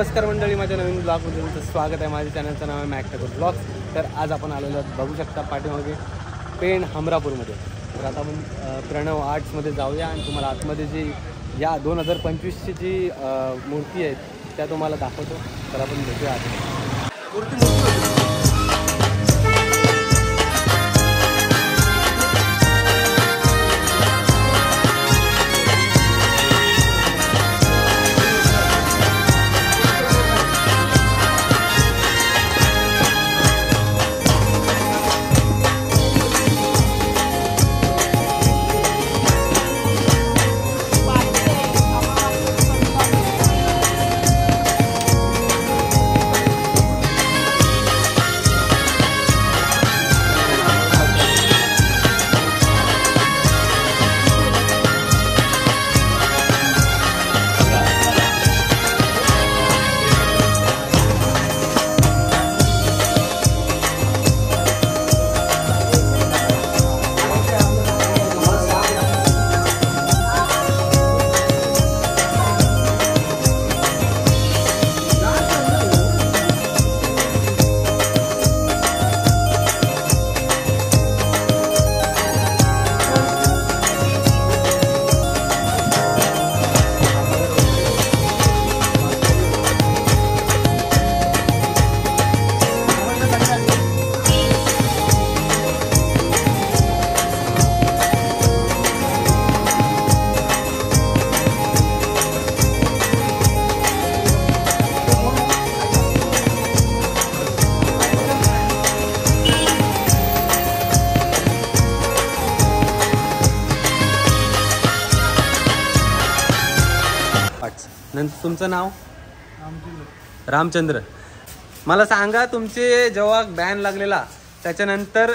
नमस्कार मंडळी, माझ्या नवीन ब्लॉगमध्ये तुमचं स्वागत आहे. माझ्या चॅनलचं नाव आहे मॅक ठाकूर ब्लॉग्स. तर आज आपण आलेलो बघू शकता पाठीमागे पेण हमरापूरमध्ये. तर आता आपण प्रणव आर्ट्समध्ये जाऊया आणि तुम्हाला आतमध्ये जी या 2025ची जी मूर्ती आहेत त्या तुम्हाला दाखवतो. तर आपण भेटूया आत. मूर्ती नंतर तुमचं नाव? रामचंद्र. मला सांगा, तुमचे जेव्हा बॅन लागलेला त्याच्यानंतर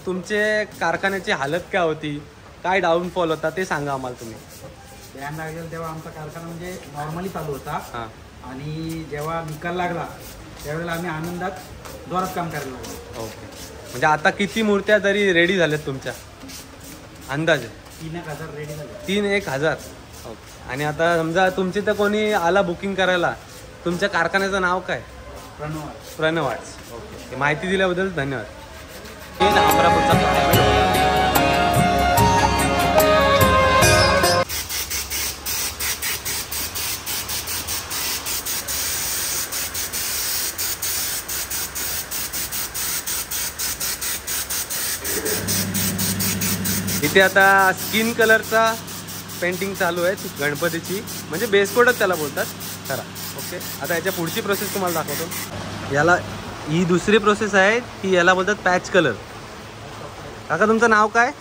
तुमचे कारखान्याची हालत काय होती, काय डाऊनफॉल होता ते सांगा आम्हाला. तुम्ही बॅन लागलेला तेव्हा आमचा कारखाना म्हणजे नॉर्मली चालू होता. हां. आणि जेव्हा निकाल लागला त्यावेळेला आम्ही आनंदात जोरात काम करायला लागलो. ओके. म्हणजे आता किती मूर्त्या तरी रेडी झाल्यात तुमच्या अंदाजे? 3,000 रेडी झाले. 3,000. ओके. आणि आता समजा तुमची तर कोणी आला बुकिंग करायला, तुमच्या कारखान्याचं नाव काय? प्रणव आर्ट्स. ओके. माहिती दिल्याबद्दल धन्यवाद. इथे आता स्किन कलरचा पेंटिंग चालू आहे गणपतीची, म्हणजे बेसकोटच त्याला बोलतात खरा. ओके. आता याच्या पुढची प्रोसेस तुम्हाला दाखवतो. याला ही दुसरी प्रोसेस आहे की याला बोलतात पॅच कलर. काका तुमचं नाव काय?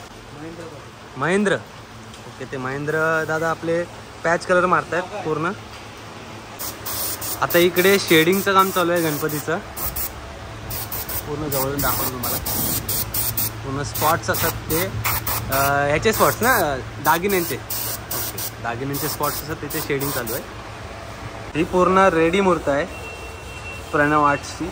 महेंद्र. ओके. ते महेंद्र दादा आपले पॅच कलर मारतात पूर्ण. आता इकडे शेडिंगचं काम चालू आहे गणपतीचं. पूर्ण जवळून दाखवतो तुम्हाला. पूर्ण स्पॉट्स असतात ते ह्याचे स्पॉट्स ना, दागिन्यांचे. ओके. दागिन्यांचे स्पॉट्स असतात तिथे शेडिंग चालू आहे. ही पूर्ण रेडी मूर्त आहे प्रणव आर्ट्सची.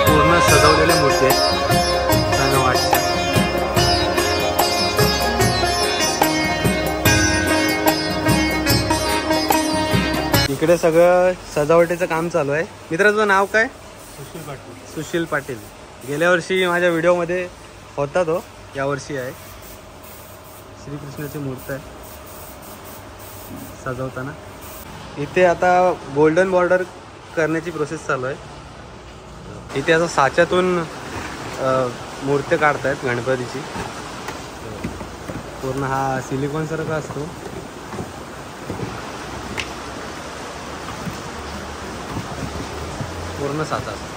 पूर्ण सजवलेल्या मूर्ती आहेत प्रणव आर्ट्सच्या. इकडे सगळं सजावटीचं काम चालू आहे. मित्र तुझं नाव काय? सुशील पाटील. सुशील पाटील. गेल्या वर्षी माझ्या व्हिडिओमध्ये होता तो, यावर्षी आहे. श्रीकृष्णाची मूर्ती आहे सजवताना. इथे आता गोल्डन बॉर्डर करण्याची प्रोसेस चालू आहे. इथे असं साच्यातून मूर्ती काढतायत गणपतीची. पूर्ण हा सिलिकॉन सारखा असतो. पूर्ण साचा असतो.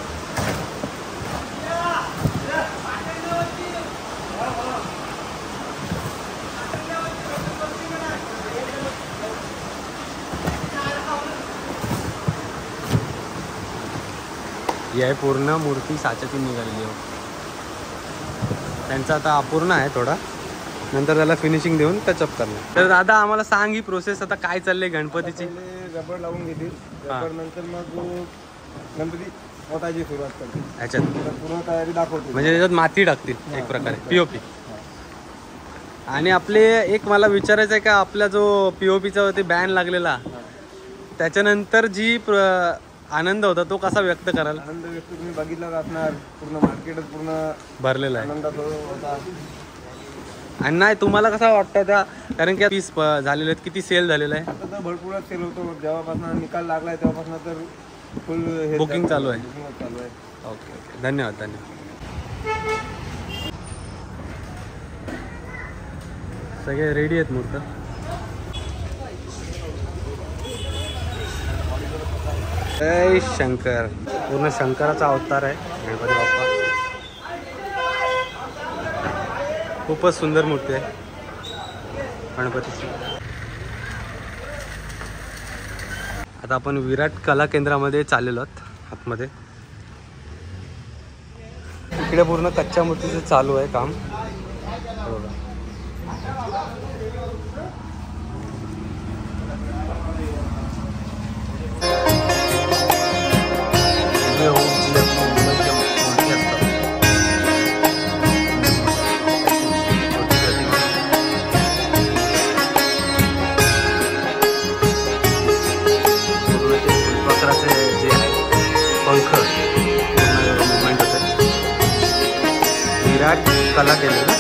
ही आहे पूर्ण मूर्ती साच्यातून निघालेली आहे. त्यांचा आता अपूर्ण आहे थोडा, नंतर त्याला फिनिशिंग देऊन टचअप करणार. तर दादा आम्हाला सांग ही प्रोसेस आता काय चालली गणपतीची? रबर लावून घेतील. रबर नंतर मग गणपती ओतायची सुरुवात करते. ह्याच्यात तर पूर्ण तयारी दाखवते. म्हणजे त्याच्यात माती टाकतील एक प्रकारे पीओपी. आणि आपले एक मला विचारायचं आहे का, आपला जो पीओपीचा वरती बॅन लागलेला त्याच्यानंतर जी आनंद होता तो कसा व्यक्त कराल? आनंद व्यक्त तुम्ही बघितलाच असणार, पूर्ण मार्केटच पूर्ण भरलेला आहे. आनंदात होता. आणि नाही तुम्हाला कसा वाटतं त्या, कारण की पीस झालेले आहेत, किती सेल झालेला आहे? आता तर भरपूरच सेल होतो. जेव्हापासून निकाल लागलाय तेव्हापासून तर फुल बुकिंग चालू आहे. बुकिंग चालू आहे. ओके ओके, धन्यवाद धन्यवाद. सगळे रेडी आहेत मूर्त. जय शंकर. पूर्ण शंकराचा अवतार आहे गणपती बाप्पा. खूपच सुंदर मूर्ती आहे गणपतीची. आता आपण विराट कला केंद्रामध्ये चाललेलो आहोत आतमध्ये. इकडे पूर्ण कच्च्या मूर्तीचं चालू आहे काम. बघा जे पंख मुवमेंट होते. विराट कला केंद्र.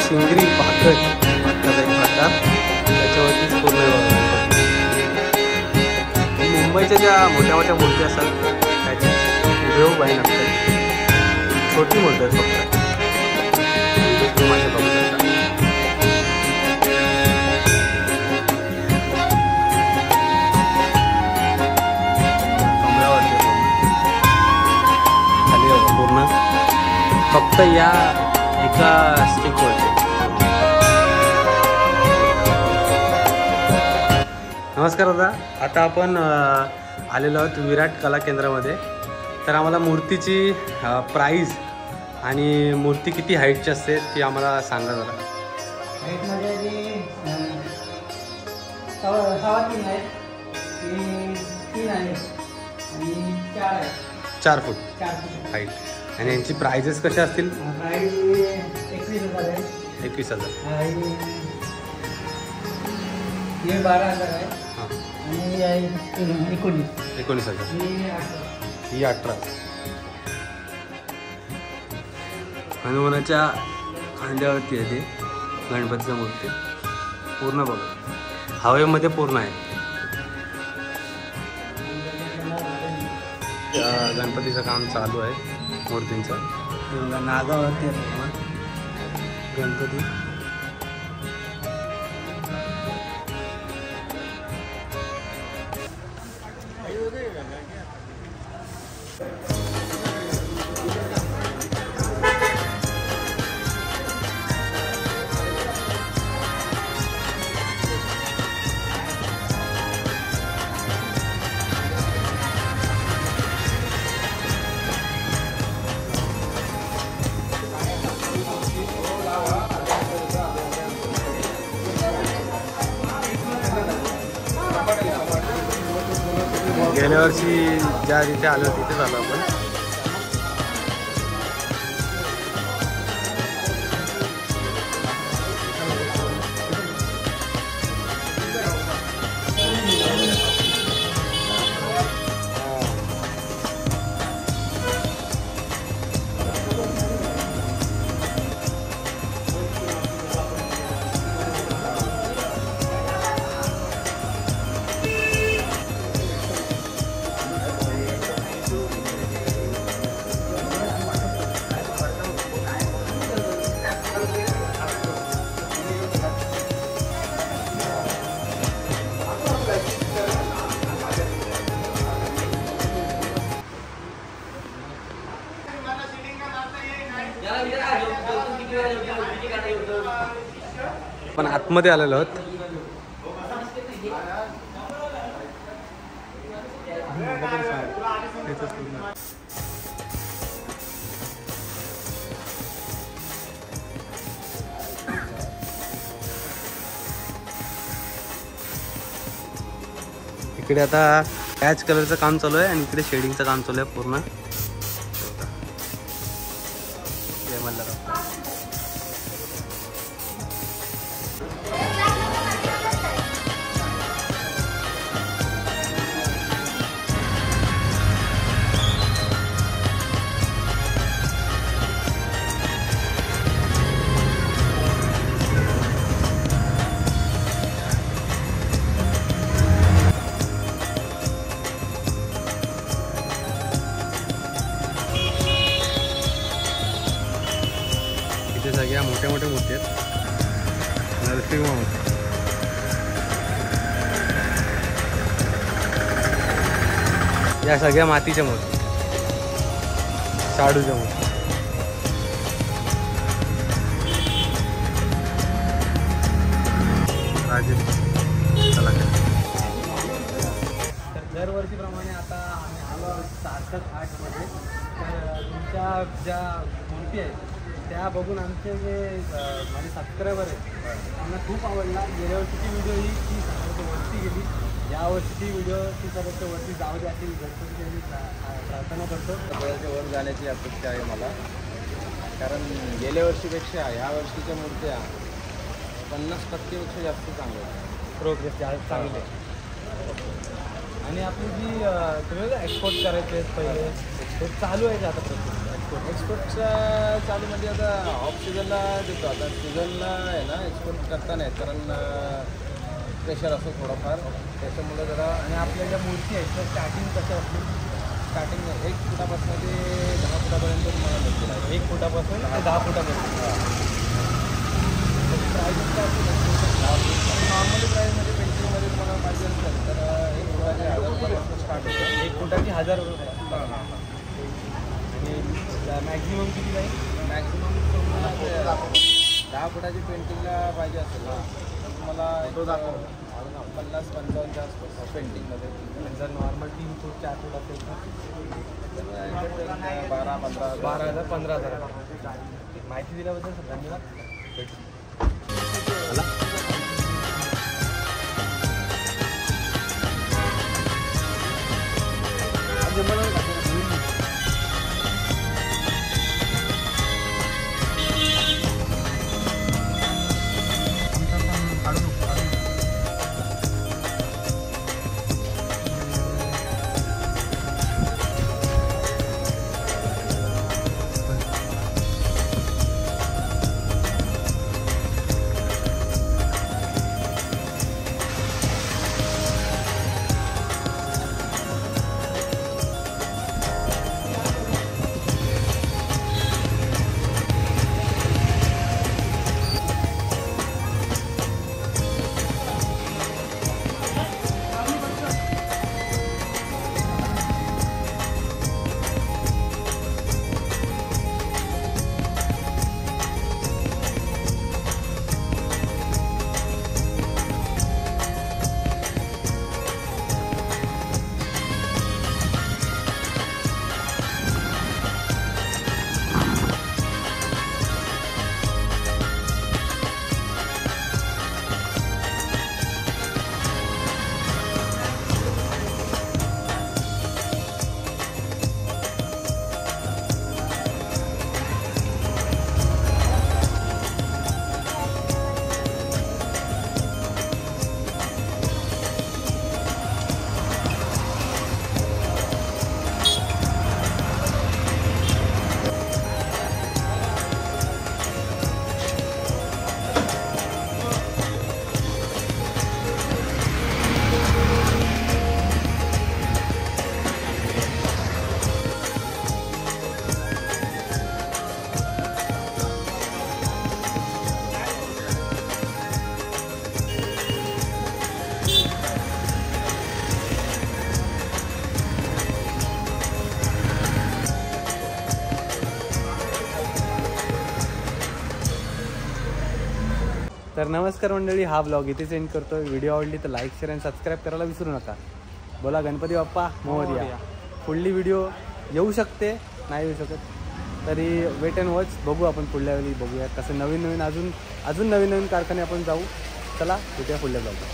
शिंगरी पाकट त्याचा एक प्रकार, त्याच्यावरतीच पूर्ण मुंबईच्या ज्या मोठ्या मोठ्या मूर्ती असतात त्याची हुबेहूब आहे नसतात. छोटी मूर्ती आहेत फक्त. माझ्या बघू शकता कमळावरती खाली पूर्ण फक्त या एका स्टिकवरती. नमस्कार दादा. आता आपण आलेलो आहोत विराट कला केंद्रामध्ये. तर आम्हाला मूर्तीची प्राईज आणि मूर्ती किती हाईटची असते ती आम्हाला सांगा जरा. हाईटमध्ये जी 3.5 आहे, 3 आहे आणि 4 आहे. 4 फूट 4 फूट हाईट. आणि यांची प्राइजेस कशा असतील? प्राईस 21,000 आहे. 21,000. आणि हे 12,000 आहे. हां. आणि आहे 19,000. 19,000. ही 18. हनुमानाच्या खांद्यावरती आहे ते गणपतीची मूर्ती. पूर्ण बघा हवेमध्ये पूर्ण आहे. गणपतीचं काम चालू आहे मूर्तींचं. नागावरती गणपती गेल्या वर्षी ज्या तिथे आलो तिथेच आलो आपण. पण आतमध्ये आलेलो आहोत. इकडे आता पॅच कलरचं काम चालू आहे आणि इकडे शेडिंगचं काम चालू आहे पूर्ण. जय मल्हार. सगळ्या मोठ्या मोठ्या मूर्ती आहेत. नरसिंह मूर्ती, या सगळ्या मातीच्या मूर्ती, शाडूच्या मूर्ती. तर दरवर्षीप्रमाणे आता आम्ही आलो 7-8 मध्ये. तर तुमच्या ज्या मूर्ती आहेत त्या बघून आमचे जे माझे सबस्क्रायबर आहेत त्यांना खूप आवडला. गेल्या वर्षीची व्हिडिओ ही ती सर्वांच्या वरती गेली. यावर्षीची व्हिडिओ ती सर्वांच्या वरती जाऊ दे अशी गणपती प्रार्थना करतो. सगळ्याच्या वर जाण्याची अपेक्षा आहे मला, कारण गेल्या वर्षीपेक्षा या वर्षीच्या मूर्त्या 50% जास्त चांगल्या आहेत. प्रोग्रेस चांगले. आणि आपली जी तुम्ही एक्सपोर्ट करायचे आहेत पहिले ते चालू आहे आता प्रोसेस. एक्सपोर्टच्या चालू म्हणजे आता ऑफ सीझनला देतो. आता सीझनला आहे ना एक्सपोर्ट करता नाही, कारण प्रेशर असतो थोडाफार, त्याच्यामुळे जरा. आणि आपल्या ज्या मूर्ती आहेत त्या स्टार्टिंग कसं असते? स्टार्टिंग 1 फुटापासून ते 10 फुटापर्यंत तुम्हाला मिळतील. 1 फुटापासून ते 10 फुटापर्यंत. प्राईज काय असते? नॉर्मली प्राईजमध्ये पेंटिंगमध्ये तुम्हाला पाहिजे असेल तर 1 फुटाचे 1000 रुपयापासून स्टार्ट होतं. 1 फुटाची 1000 रुपये. आणि मॅक्झिमम किती जाईल? मॅक्झिमम तुम्हाला 10 फुटाची पेंटिंगला पाहिजे असेल ना तर तुम्हाला 50-55च्या आसपास पेंटिंगमध्ये. जर नॉर्मल 3 फूट 4 फूट असेल तर 12,000-15,000. 15,000. माहिती दिल्याबद्दल धन्यवाद. तर नमस्कार मंडळी, हा ब्लॉग इथे सेंड करतो. व्हिडिओ आवडली तर लाईक शेअर आणि सबस्क्राईब करायला विसरू नका. बोला गणपती बाप्पा मोरया. पुढली व्हिडिओ येऊ शकते, नाही येऊ शकत तरी वेट अँड वॉच. बघू आपण पुढल्या वेळी, बघूया कसं नवीन अजून नवीन कारखाने आपण जाऊ. चला भेटूया पुढल्या ब्लॉगला.